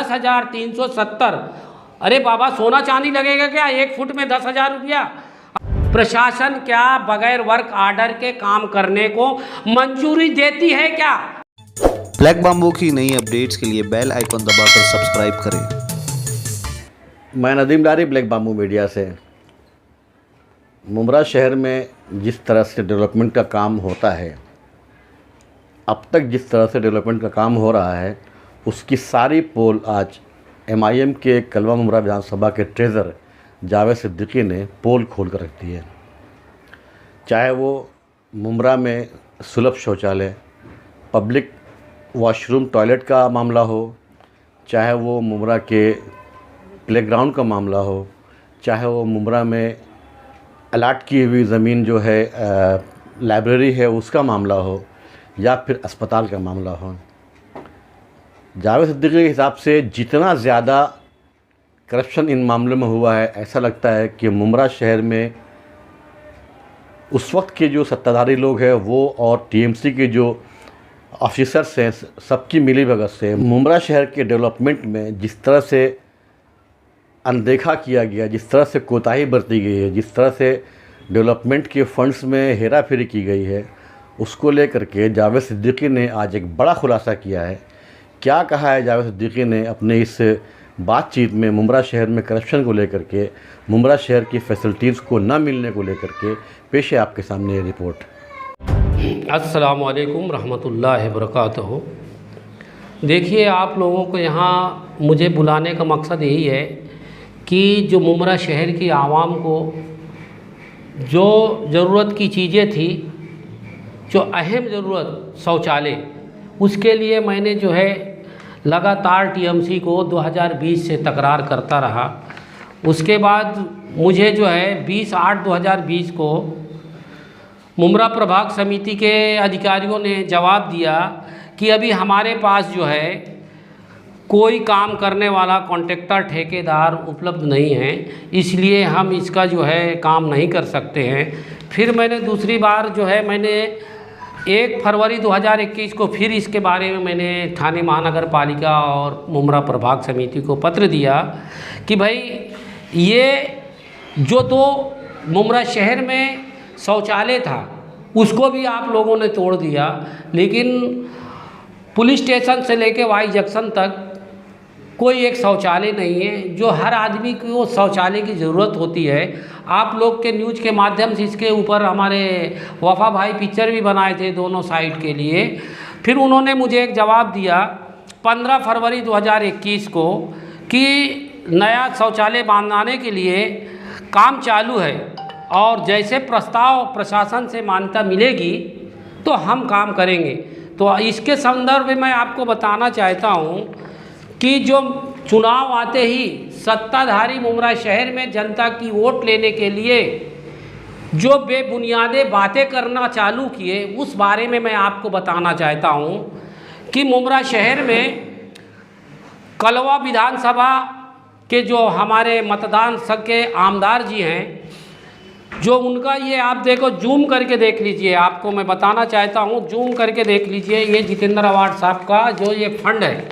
10,370। अरे बाबा, सोना चांदी लगेगा क्या 1 फुट में 10,000 रुपया? प्रशासन क्या बगैर वर्क आर्डर के काम करने को मंजूरी देती है क्या? ब्लैक बाम्बू की नई अपडेट्स के लिए बेल आइकन दबाकर सब्सक्राइब करें। मैं नदीम डारी, ब्लैक बाम्बू मीडिया से। मुमरा शहर में जिस तरह से डेवलपमेंट का काम होता है, अब तक जिस तरह से डेवलपमेंट का काम हो रहा है, उसकी सारी पोल आज MIM के कलवा मुमरा विधानसभा के ट्रेज़र जावेद सिद्दीकी ने पोल खोल कर रख दी है। चाहे वो मुमरा में सुलभ शौचालय, पब्लिक वॉशरूम, टॉयलेट का मामला हो, चाहे वो मुमरा के प्लेग्राउंड का मामला हो, चाहे वो मुमरा में अलाट की हुई ज़मीन जो है लाइब्रेरी है उसका मामला हो, या फिर अस्पताल का मामला हो। जावेद सिद्दीकी के हिसाब से जितना ज़्यादा करप्शन इन मामलों में हुआ है, ऐसा लगता है कि मुमरा शहर में उस वक्त के जो सत्ताधारी लोग हैं वो और TMC के जो ऑफिसर्स हैं, सबकी मिलीभगत से मुमरा शहर के डेवलपमेंट में जिस तरह से अनदेखा किया गया, जिस तरह से कोताही बरती गई है, जिस तरह से डेवलपमेंट के फंड्स में हेरा फेरी की गई है, उसको लेकर के जावेद सिद्दीकी ने आज एक बड़ा खुलासा किया है। क्या कहा है जावेद सिद्दीकी ने अपने इस बातचीत में मुमरा शहर में करप्शन को लेकर के, मुमरा शहर की फैसिलिटीज़ को न मिलने को लेकर के? पेश है आपके सामने ये रिपोर्ट। अस्सलामु अलैकुम रहमतुल्लाहि बरकातहू। देखिए, आप लोगों को यहाँ मुझे बुलाने का मकसद यही है कि जो मुमरा शहर की आवाम को जो ज़रूरत की चीज़ें थी, जो अहम ज़रूरत शौचालय, उसके लिए मैंने जो है लगातार TMC को 2020 से तकरार करता रहा। उसके बाद मुझे जो है 20/8/2020 को मुमरा प्रभाग समिति के अधिकारियों ने जवाब दिया कि अभी हमारे पास जो है कोई काम करने वाला कॉन्ट्रैक्टर ठेकेदार उपलब्ध नहीं है, इसलिए हम इसका जो है काम नहीं कर सकते हैं। फिर मैंने दूसरी बार जो है मैंने 1 फरवरी 2021 को फिर इसके बारे में मैंने थाने महानगर पालिका और मुमरा प्रभाग समिति को पत्र दिया कि भाई ये जो 2 मुमरा शहर में शौचालय था उसको भी आप लोगों ने तोड़ दिया, लेकिन पुलिस स्टेशन से लेके वाई जंक्शन तक कोई एक शौचालय नहीं है, जो हर आदमी को शौचालय की ज़रूरत होती है। आप लोग के न्यूज़ के माध्यम से इसके ऊपर हमारे वफा भाई पिक्चर भी बनाए थे दोनों साइड के लिए। फिर उन्होंने मुझे एक जवाब दिया 15 फरवरी 2021 को कि नया शौचालय बनाने के लिए काम चालू है और जैसे प्रस्ताव प्रशासन से मान्यता मिलेगी तो हम काम करेंगे। तो इसके संदर्भ में मैं आपको बताना चाहता हूँ कि जो चुनाव आते ही सत्ताधारी मुमरा शहर में जनता की वोट लेने के लिए जो बेबुनियादे बातें करना चालू किए, उस बारे में मैं आपको बताना चाहता हूँ कि मुमरा शहर में कलवा विधानसभा के जो हमारे मतदान संघ के आमदार जी हैं, जो उनका ये आप देखो, जूम करके देख लीजिए, आपको मैं बताना चाहता हूँ, जूम करके देख लीजिए, ये जितेंद्र अवार्ड साहब का जो ये फंड है,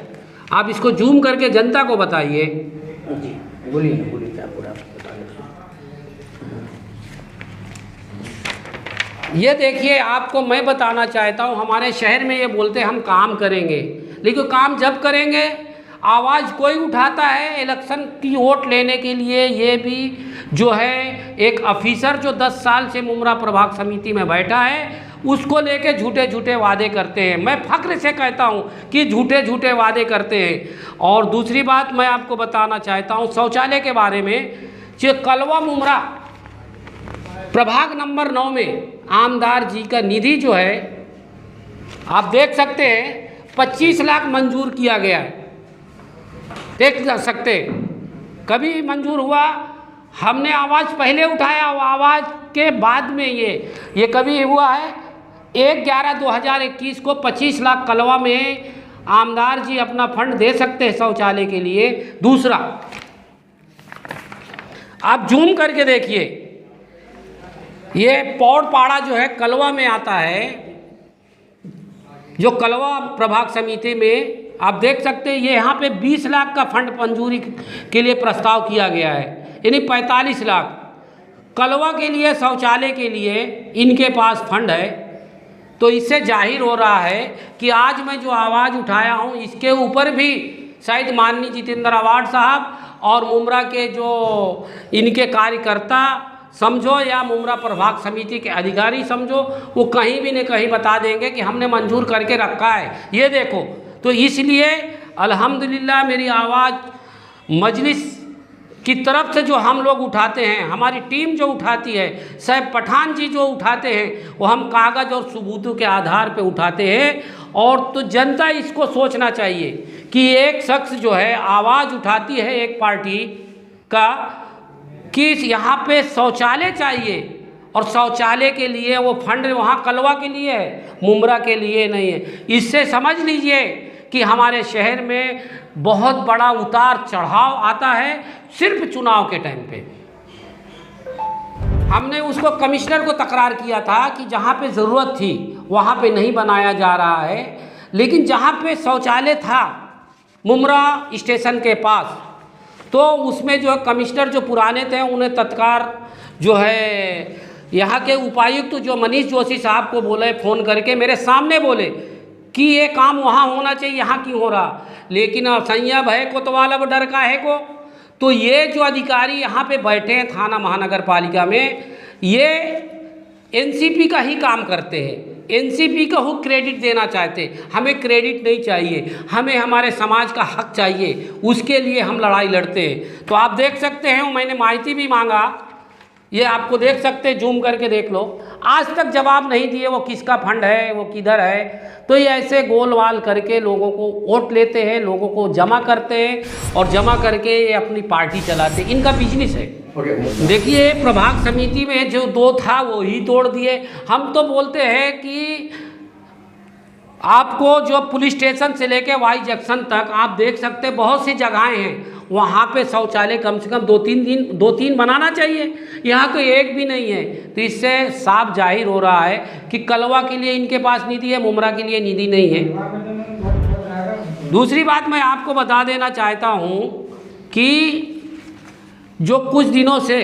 आप इसको जूम करके जनता को बताइए। बोलिए क्या पूरा ये देखिए, आपको मैं बताना चाहता हूँ, हमारे शहर में ये बोलते हैं हम काम करेंगे, लेकिन काम जब करेंगे आवाज़ कोई उठाता है इलेक्शन की वोट लेने के लिए। ये भी जो है एक ऑफिसर जो 10 साल से मुमरा प्रभाग समिति में बैठा है, उसको लेके झूठे झूठे वादे करते हैं। मैं फ़ख्र से कहता हूँ कि झूठे झूठे वादे करते हैं। और दूसरी बात मैं आपको बताना चाहता हूँ शौचालय के बारे में, जो कलवा मुमरा प्रभाग नंबर 9 में आमदार जी का निधि जो है, आप देख सकते हैं 25 लाख मंजूर किया गया है, देख सकते हैं। कभी मंजूर हुआ, हमने आवाज़ पहले उठाया, आवाज़ के बाद में ये कभी हुआ है 1/11/2021 को 25 लाख कलवा में आमदार जी अपना फंड दे सकते हैं शौचालय के लिए। दूसरा, आप जूम करके देखिए, ये पौड़पाड़ा जो है कलवा में आता है, जो कलवा प्रभाग समिति में आप देख सकते हैं ये यहाँ पे 20 लाख का फंड मंजूरी के लिए प्रस्ताव किया गया है, यानी 45 लाख कलवा के लिए, शौचालय के लिए इनके पास फंड है। तो इससे जाहिर हो रहा है कि आज मैं जो आवाज़ उठाया हूँ इसके ऊपर भी शायद माननीय जितेंद्र आवाड साहब और मुमरा के जो इनके कार्यकर्ता समझो या मुमरा प्रभाग समिति के अधिकारी समझो, वो कहीं भी न कहीं बता देंगे कि हमने मंजूर करके रखा है, ये देखो। तो इसलिए अल्हम्दुलिल्लाह मेरी आवाज़ मजलिस की तरफ से जो हम लोग उठाते हैं, हमारी टीम जो उठाती है, सैफ पठान जी जो उठाते हैं, वो हम कागज़ और सबूतों के आधार पे उठाते हैं। और तो जनता इसको सोचना चाहिए कि एक शख्स जो है आवाज़ उठाती है एक पार्टी का कि यहाँ पे शौचालय चाहिए, और शौचालय के लिए वो फंड वहाँ कलवा के लिए है, मुमरा के लिए नहीं है। इससे समझ लीजिए कि हमारे शहर में बहुत बड़ा उतार चढ़ाव आता है सिर्फ चुनाव के टाइम पे। हमने उसको कमिश्नर को तकरार किया था कि जहाँ पे ज़रूरत थी वहाँ पे नहीं बनाया जा रहा है, लेकिन जहाँ पे शौचालय था मुमरा स्टेशन के पास, तो उसमें जो कमिश्नर जो पुराने थे उन्हें तत्काल जो है यहाँ के उपायुक्त जो मनीष जोशी साहब को बोले, फ़ोन करके मेरे सामने बोले कि ये काम वहाँ होना चाहिए, यहाँ क्यों हो रहा। लेकिन संयम है कोतवाल अब डर का है को। तो ये जो अधिकारी यहाँ पे बैठे हैं थाना महानगर पालिका में, ये एनसीपी का ही काम करते हैं, एनसीपी को ही क्रेडिट देना चाहते हैं। हमें क्रेडिट नहीं चाहिए, हमें हमारे समाज का हक चाहिए, उसके लिए हम लड़ाई लड़ते हैं। तो आप देख सकते हैं, मैंने माहिती भी मांगा, ये आपको देख सकते हैं, जूम करके देख लो। आज तक जवाब नहीं दिए वो किसका फंड है, वो किधर है। तो ये ऐसे गोलवाल करके लोगों को वोट लेते हैं, लोगों को जमा करते हैं और जमा करके ये अपनी पार्टी चलाते हैं, इनका बिजनेस है। देखिए प्रभाग समिति में जो 2 था वो ही तोड़ दिए। हम तो बोलते हैं कि आपको जो पुलिस स्टेशन से लेके वाई जंक्शन तक आप देख सकते हैं बहुत सी जगहें हैं, वहाँ पे शौचालय कम से कम 2-3 बनाना चाहिए, यहाँ तो एक भी नहीं है। तो इससे साफ जाहिर हो रहा है कि कलवा के लिए इनके पास निधि है, मुमरा के लिए निधि नहीं है। दूसरी बात मैं आपको बता देना चाहता हूँ कि जो कुछ दिनों से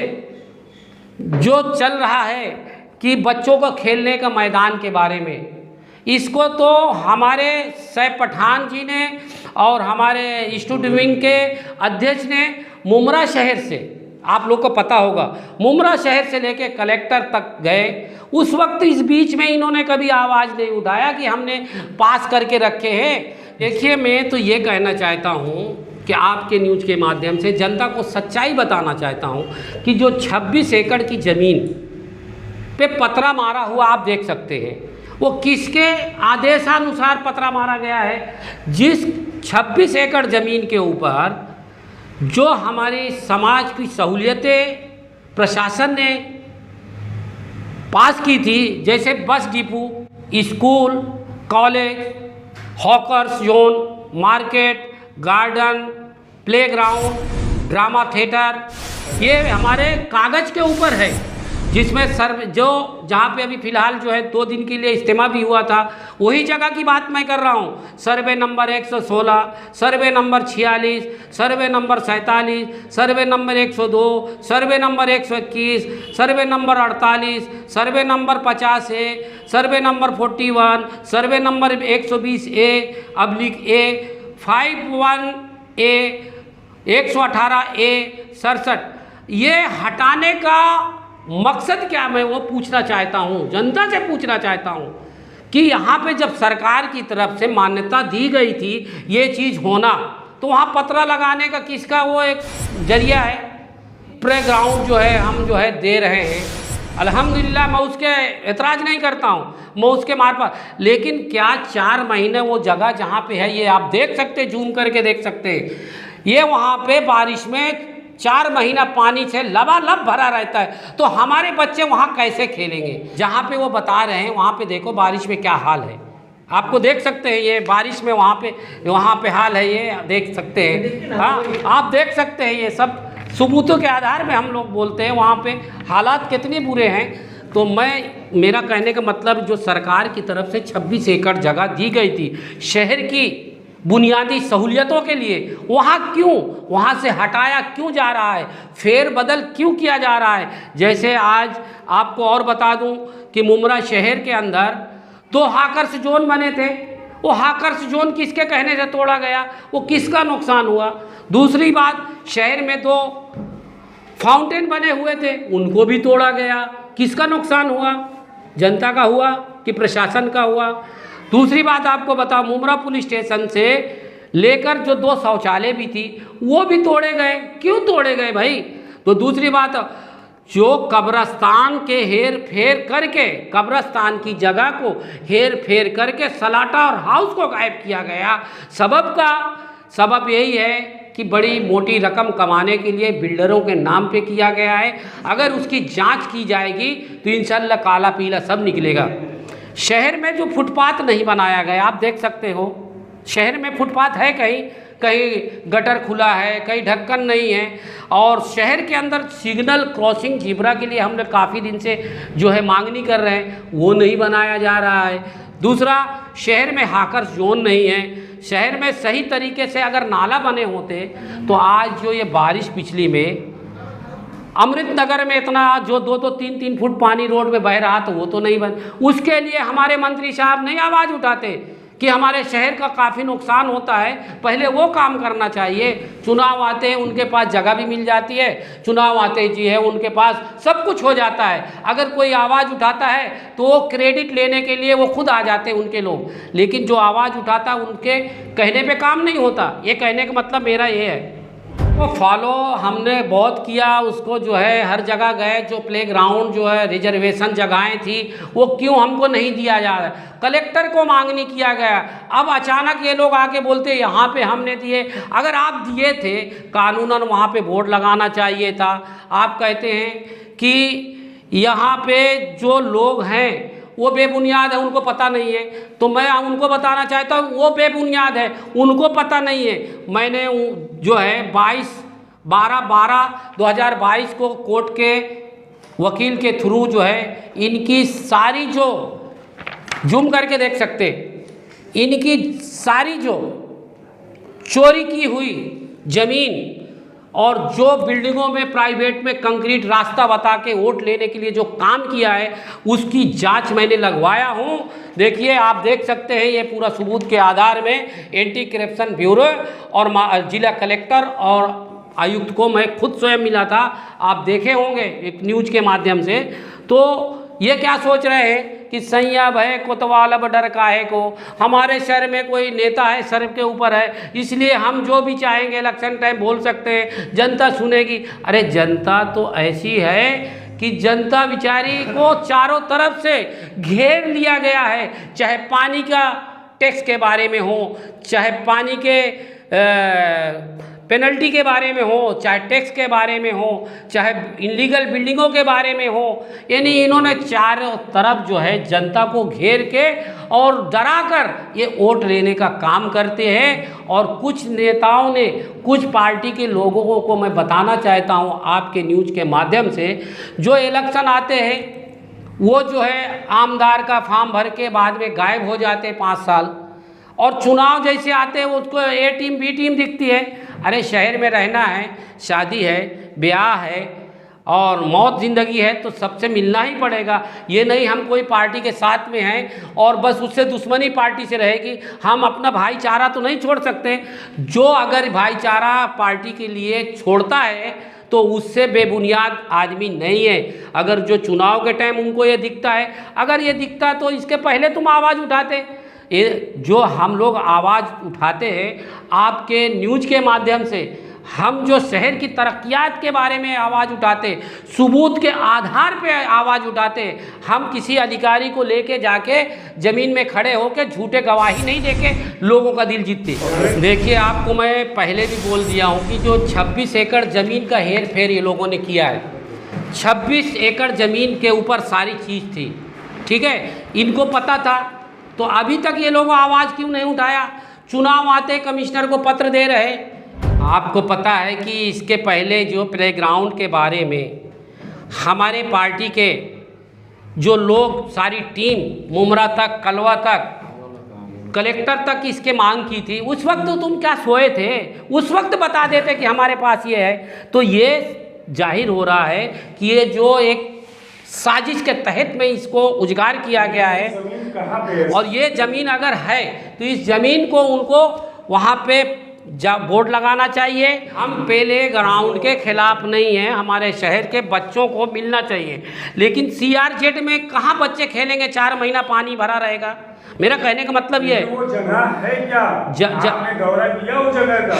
जो चल रहा है कि बच्चों को खेलने का मैदान के बारे में, इसको तो हमारे सैफ पठान जी ने और हमारे स्टूडेंट विंग के अध्यक्ष ने मुमरा शहर से, आप लोग को पता होगा, मुमरा शहर से लेके कलेक्टर तक गए। उस वक्त इस बीच में इन्होंने कभी आवाज़ नहीं उठाया कि हमने पास करके रखे हैं। देखिए मैं तो ये कहना चाहता हूँ कि आपके न्यूज़ के माध्यम से जनता को सच्चाई बताना चाहता हूँ कि जो 26 एकड़ की ज़मीन पे पतरा मारा हुआ आप देख सकते हैं, वो किसके आदेशानुसार पतरा मारा गया है। जिस 26 एकड़ ज़मीन के ऊपर जो हमारे समाज की सहूलियतें प्रशासन ने पास की थी, जैसे bus depot, school, college, hawkers zone, market, garden, playground, drama theatre, ये हमारे कागज़ के ऊपर है। जिसमें जो जहाँ पे अभी फ़िलहाल जो है 2 दिन के लिए इज्तिमा भी हुआ था, वही जगह की बात मैं कर रहा हूँ। Survey number 116, survey number 46, survey number 47, survey number 102, survey number 121, survey number 48, survey number 50A, survey number 41, survey number 120A /A, 51A, 118A, 67। ये हटाने का मकसद क्या, मैं वो पूछना चाहता हूँ, जनता से पूछना चाहता हूँ कि यहाँ पे जब सरकार की तरफ से मान्यता दी गई थी ये चीज़ होना, तो वहाँ पतरा लगाने का किसका वो एक जरिया है। प्लेग्राउंड जो है हम जो है दे रहे हैं, अल्हम्दुलिल्लाह, मैं उसके एतराज़ नहीं करता हूँ, मैं उसके मार्फत। लेकिन क्या 4 महीने वो जगह जहाँ पे है, ये आप देख सकते, जूम करके देख सकते हैं, ये वहाँ पे बारिश में 4 महीना पानी से लबालब भरा रहता है। तो हमारे बच्चे वहाँ कैसे खेलेंगे। जहाँ पे वो बता रहे हैं वहाँ पे देखो बारिश में क्या हाल है, आपको देख सकते हैं, ये बारिश में वहाँ पे हाल है, ये देख सकते हैं। हाँ, आप देख सकते हैं, ये सब सबूतों के आधार में हम लोग बोलते हैं वहाँ पे हालात कितने बुरे हैं। तो मेरा कहने का मतलब, जो सरकार की तरफ से 26 एकड़ जगह दी गई थी शहर की बुनियादी सहूलियतों के लिए, वहाँ क्यों, वहाँ से हटाया क्यों जा रहा है, फेर बदल क्यों किया जा रहा है। जैसे आज आपको और बता दूं कि मुमरा शहर के अंदर 2 हाकर्स जोन बने थे, वो हाकर्स जोन किसके कहने से तोड़ा गया, वो किसका नुकसान हुआ। दूसरी बात, शहर में 2 फाउंटेन बने हुए थे, उनको भी तोड़ा गया, किसका नुकसान हुआ, जनता का हुआ कि प्रशासन का हुआ। दूसरी बात आपको बताओ, मुमरा पुलिस स्टेशन से लेकर जो 2 शौचालय भी थी वो भी तोड़े गए, क्यों तोड़े गए भाई। तो दूसरी बात, जो कब्रस्तान के हेर फेर करके, कब्रस्तान की जगह को हेर फेर करके सलाटा और हाउस को गायब किया गया, सबब यही है कि बड़ी मोटी रकम कमाने के लिए बिल्डरों के नाम पे किया गया है। अगर उसकी जांच की जाएगी तो इंशाल्लाह काला पीला सब निकलेगा। शहर में जो फुटपाथ नहीं बनाया गया, आप देख सकते हो, शहर में फुटपाथ है, कहीं गटर खुला है, कहीं ढक्कन नहीं है। और शहर के अंदर सिग्नल क्रॉसिंग झीब्रा के लिए हमने काफ़ी दिन से जो है मांगनी कर रहे हैं, वो नहीं बनाया जा रहा है। दूसरा, शहर में हाकर्स जोन नहीं है। शहर में सही तरीके से अगर नाला बने होते तो आज जो ये बारिश पिछली में अमृत नगर में इतना जो 2-2, 3-3 फुट पानी रोड में बह रहा, तो वो तो नहीं बन। उसके लिए हमारे मंत्री साहब नहीं आवाज़ उठाते कि हमारे शहर का काफ़ी नुकसान होता है, पहले वो काम करना चाहिए। चुनाव आते हैं, उनके पास जगह भी मिल जाती है, चुनाव आते जी है उनके पास सब कुछ हो जाता है। अगर कोई आवाज़ उठाता है तो वो क्रेडिट लेने के लिए वो खुद आ जाते हैं उनके लोग, लेकिन जो आवाज़ उठाता है उनके कहने पे काम नहीं होता। ये कहने का मतलब मेरा ये है, वो फॉलो हमने बहुत किया, उसको जो है हर जगह गए, जो प्लेग्राउंड जो है रिजर्वेशन जगहें थी वो क्यों हमको नहीं दिया जा रहा है। कलेक्टर को मांगनी किया गया, अब अचानक ये लोग आके बोलते यहाँ पे हमने दिए। अगर आप दिए थे कानूनन वहाँ पे बोर्ड लगाना चाहिए था। आप कहते हैं कि यहाँ पे जो लोग हैं वो बेबुनियाद है, उनको पता नहीं है, तो मैं उनको बताना चाहता हूँ वो बेबुनियाद है, उनको पता नहीं है। मैंने जो है 12/12/2022 को कोर्ट के वकील के थ्रू जो है इनकी सारी जो जूम करके देख सकते, इनकी सारी जो चोरी की हुई ज़मीन और जो बिल्डिंगों में प्राइवेट में कंक्रीट रास्ता बता के वोट लेने के लिए जो काम किया है उसकी जांच मैंने लगवाया हूं। देखिए, आप देख सकते हैं, ये पूरा सबूत के आधार में एंटी करप्शन ब्यूरो और जिला कलेक्टर और आयुक्त को मैं खुद स्वयं मिला था, आप देखे होंगे एक न्यूज़ के माध्यम से। तो ये क्या सोच रहे हैं कि सैया भय कोतवाल अब डर काहे को, हमारे शहर में कोई नेता है सर के ऊपर है, इसलिए हम जो भी चाहेंगे इलेक्शन टाइम बोल सकते हैं, जनता सुनेगी। अरे जनता तो ऐसी है कि जनता बेचारी को चारों तरफ से घेर लिया गया है, चाहे पानी का टैक्स के बारे में हो, चाहे पानी के पेनल्टी के बारे में हो, चाहे टैक्स के बारे में हो, चाहे इनलीगल बिल्डिंगों के बारे में हो। यानी इन्होंने चारों तरफ जो है जनता को घेर के और डरा कर ये वोट लेने का काम करते हैं। और कुछ नेताओं ने, कुछ पार्टी के लोगों को मैं बताना चाहता हूँ आपके न्यूज़ के माध्यम से, जो इलेक्शन आते हैं वो जो है आमदार का फॉर्म भर के बाद में गायब हो जाते 5 साल, और चुनाव जैसे आते हैं उसको ए टीम बी टीम दिखती है। अरे शहर में रहना है, शादी है, ब्याह है और मौत ज़िंदगी है, तो सबसे मिलना ही पड़ेगा। ये नहीं हम कोई पार्टी के साथ में हैं और बस उससे दुश्मनी पार्टी से रहेगी, हम अपना भाईचारा तो नहीं छोड़ सकते। जो अगर भाईचारा पार्टी के लिए छोड़ता है तो उससे बेबुनियाद आदमी नहीं है। अगर जो चुनाव के टाइम उनको ये दिखता है, अगर ये दिखता तो इसके पहले तुम आवाज़ उठाते। ये जो हम लोग आवाज़ उठाते हैं आपके न्यूज़ के माध्यम से, हम जो शहर की तरक्कियात के बारे में आवाज़ उठाते, सबूत के आधार पे आवाज़ उठाते, हम किसी अधिकारी को लेके जाके ज़मीन में खड़े होकर झूठे गवाही नहीं देके लोगों का दिल जीतते। देखिए, आपको मैं पहले भी बोल दिया हूँ कि जो 26 एकड़ ज़मीन का हेर फेर ये लोगों ने किया है, 26 एकड़ ज़मीन के ऊपर सारी चीज़ थी, ठीक है, इनको पता था, तो अभी तक ये लोग आवाज़ क्यों नहीं उठाया। चुनाव आते कमिश्नर को पत्र दे रहे। आपको पता है कि इसके पहले जो प्लेग्राउंड के बारे में हमारे पार्टी के जो लोग, सारी टीम मुमरा तक, कलवा तक, कलेक्टर तक इसके मांग की थी, उस वक्त तो तुम क्या सोए थे? उस वक्त बता देते कि हमारे पास ये है। तो ये जाहिर हो रहा है कि ये जो एक साजिश के तहत में इसको उजागर किया गया है। और ये ज़मीन अगर है तो इस ज़मीन को उनको वहाँ पे बोर्ड लगाना चाहिए। हम पहले ग्राउंड के खिलाफ नहीं हैं, हमारे शहर के बच्चों को मिलना चाहिए, लेकिन CRZ में कहाँ बच्चे खेलेंगे? 4 महीना पानी भरा रहेगा। मेरा कहने का मतलब ये है, वो जगह है क्या? आपने दौरा किया उस जगह का?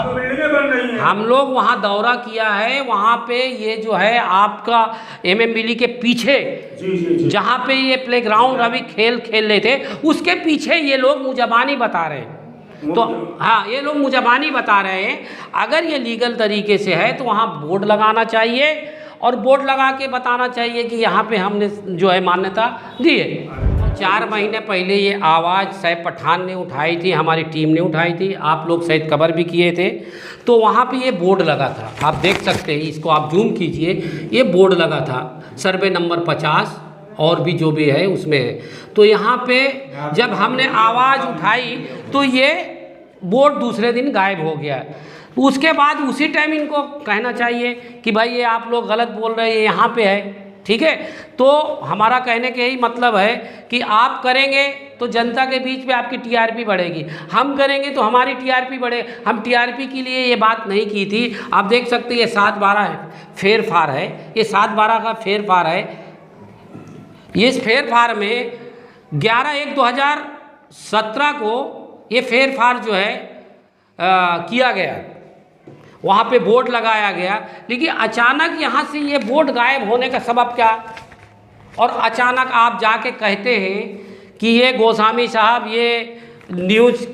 बिल्डिंगें बन रही हैं। हम लोग वहाँ दौरा किया है। वहाँ पे ये जो है आपका MMBL के पीछे जी। जहाँ पे ये प्लेग्राउंड अभी खेल रहे थे, उसके पीछे ये लोग मुजबानी बता रहे हैं। तो हाँ, ये लोग मुजबानी बता रहे हैं। अगर ये लीगल तरीके से है तो वहाँ बोर्ड लगाना चाहिए और बोर्ड लगा के बताना चाहिए कि यहाँ पे हमने जो है मान्यता दी है। 4 महीने पहले ये आवाज़ सैफ पठान ने उठाई थी, हमारी टीम ने उठाई थी, आप लोग शायद कवर भी किए थे। तो वहाँ पे ये बोर्ड लगा था, आप देख सकते हैं, इसको आप जूम कीजिए, ये बोर्ड लगा था सर्वे नंबर 50 और भी जो भी है उसमें है। तो यहाँ पे जब हमने आवाज़ उठाई तो ये बोर्ड दूसरे दिन गायब हो गया। उसके बाद उसी टाइम इनको कहना चाहिए कि भाई ये आप लोग गलत बोल रहे हैं, यहाँ पे है, ठीक है। तो हमारा कहने के यही मतलब है कि आप करेंगे तो जनता के बीच में आपकी TRP बढ़ेगी, हम करेंगे तो हमारी TRP बढ़े। हम TRP के लिए ये बात नहीं की थी। आप देख सकते हैं ये 7/12 फेर फार है, ये 7/12 का फेर फार है। ये इस फेर फार में 11/1/2017 को ये फेर फार जो है किया गया, वहाँ पे बोर्ड लगाया गया। लेकिन अचानक यहाँ से ये बोर्ड गायब होने का सबब क्या? और अचानक आप जाके कहते हैं कि ये गोस्वामी साहब ये न्यूज़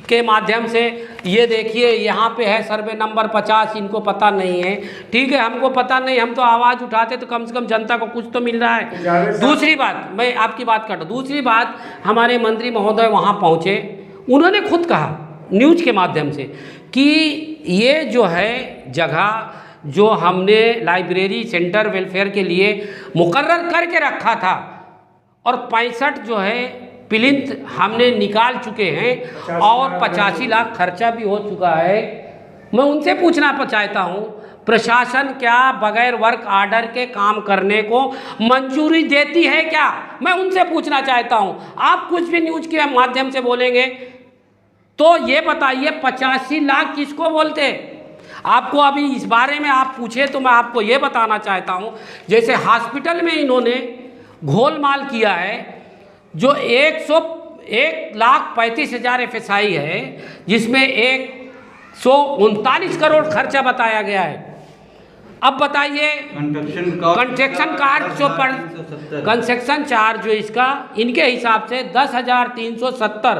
के माध्यम से ये देखिए यहाँ पे है सर्वे नंबर 50, इनको पता नहीं है। ठीक है, हमको पता नहीं, हम तो आवाज़ उठाते तो कम से कम जनता को कुछ तो मिल रहा है। दूसरी बात, मैं आपकी बात कर दूँ, दूसरी बात, हमारे मंत्री महोदय वहाँ पहुँचे, उन्होंने खुद कहा न्यूज़ के माध्यम से कि ये जो है जगह जो हमने लाइब्रेरी सेंटर वेलफेयर के लिए मुकर्रर करके रखा था और 65 जो है प्लिंथ हमने निकाल चुके हैं और 85 लाख खर्चा भी हो चुका है। मैं उनसे पूछना चाहता हूँ, प्रशासन क्या बगैर वर्क आर्डर के काम करने को मंजूरी देती है क्या? मैं उनसे पूछना चाहता हूँ। आप कुछ भी न्यूज़ के माध्यम से बोलेंगे तो ये बताइए 85 लाख किसको बोलते हैं? आपको अभी इस बारे में आप पूछे तो मैं आपको ये बताना चाहता हूँ, जैसे हॉस्पिटल में इन्होंने घोलमाल किया है, जो 1,35,000 FSI है, जिसमें 139 करोड़ खर्चा बताया गया है। अब बताइए कंस्ट्रक्शन कार्ड जो पर कंस्ट्रक्शन चार्ज जो इसका इनके हिसाब से 10,370।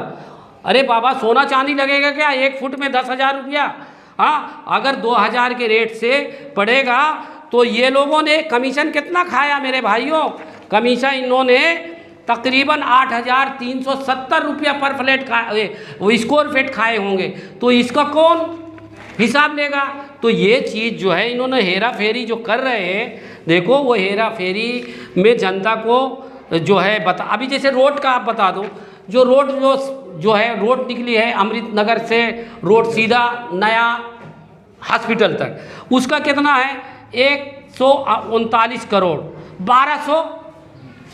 अरे बाबा, सोना चांदी लगेगा क्या 1 फुट में 10,000 रुपया? हाँ, अगर 2,000 के रेट से पड़ेगा तो ये लोगों ने कमीशन कितना खाया मेरे भाइयों? कमीशन इन्होंने तकरीबन 8,370 रुपया पर फ्लैट स्क्वायर फीट खाए होंगे। तो इसका कौन हिसाब लेगा? तो ये चीज़ जो है इन्होंने हेरा फेरी जो कर रहे हैं, देखो वो हेरा फेरी में जनता को जो है बता। अभी जैसे रोड का आप बता दो, जो रोड जो है रोड निकली है अमृत नगर से रोड सीधा नया हॉस्पिटल तक, उसका कितना है? 139 करोड़। 1200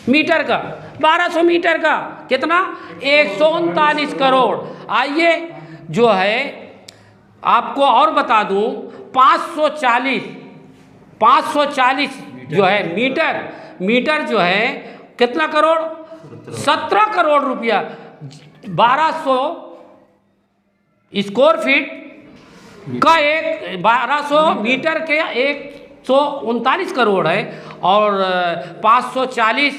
मीटर का, 1200 मीटर का कितना? 139 करोड़। आइए जो है आपको और बता दूं, 540 जो है मीटर जो है कितना करोड़? 17 करोड़ रुपया। 1200 स्क्वायर फीट का 1200 मीटर के 139 करोड़ है और 540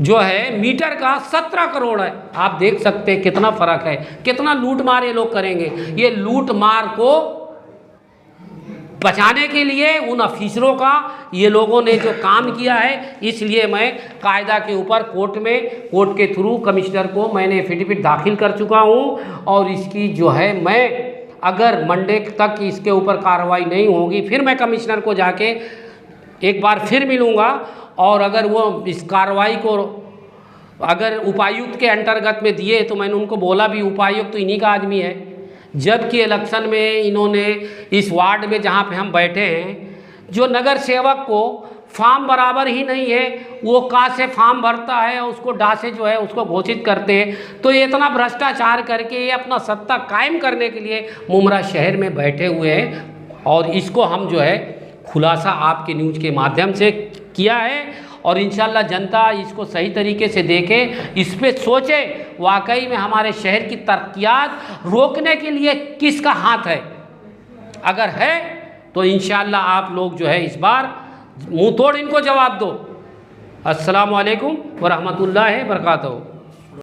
जो है मीटर का 17 करोड़ है। आप देख सकते हैं कितना फ़र्क है, कितना लूट मार ये लोग करेंगे। ये लूट मार को बचाने के लिए उन अफिसरों का ये लोगों ने जो काम किया है, इसलिए मैं कायदा के ऊपर कोर्ट के थ्रू कमिश्नर को मैंने एफिडेविट दाखिल कर चुका हूँ। और इसकी जो है मैं अगर मंडे तक इसके ऊपर कार्रवाई नहीं होगी, फिर मैं कमिश्नर को जाके एक बार फिर मिलूँगा और अगर वो इस कार्रवाई को अगर उपायुक्त के अंतर्गत में दिए तो मैंने उनको बोला भी उपायुक्त तो इन्हीं का आदमी है, जबकि इलेक्शन में इन्होंने इस वार्ड में जहाँ पे हम बैठे हैं, जो नगर सेवक को फॉर्म बराबर ही नहीं है, वो कहाँ से फॉर्म भरता है और उसको डा से जो है उसको घोषित करते हैं। तो ये इतना भ्रष्टाचार करके ये अपना सत्ता कायम करने के लिए मुमरा शहर में बैठे हुए हैं, और इसको हम जो है खुलासा आपके न्यूज़ के माध्यम से किया है। और इंशाल्लाह जनता इसको सही तरीके से देखे, इस पे सोचे वाकई में हमारे शहर की तरक्कियात रोकने के लिए किसका हाथ है। अगर है तो इंशाल्लाह आप लोग जो है इस बार मुंह तोड़ इनको जवाब दो। अस्सलामु अलैकुम व रहमतुल्लाहि व बरकातहू।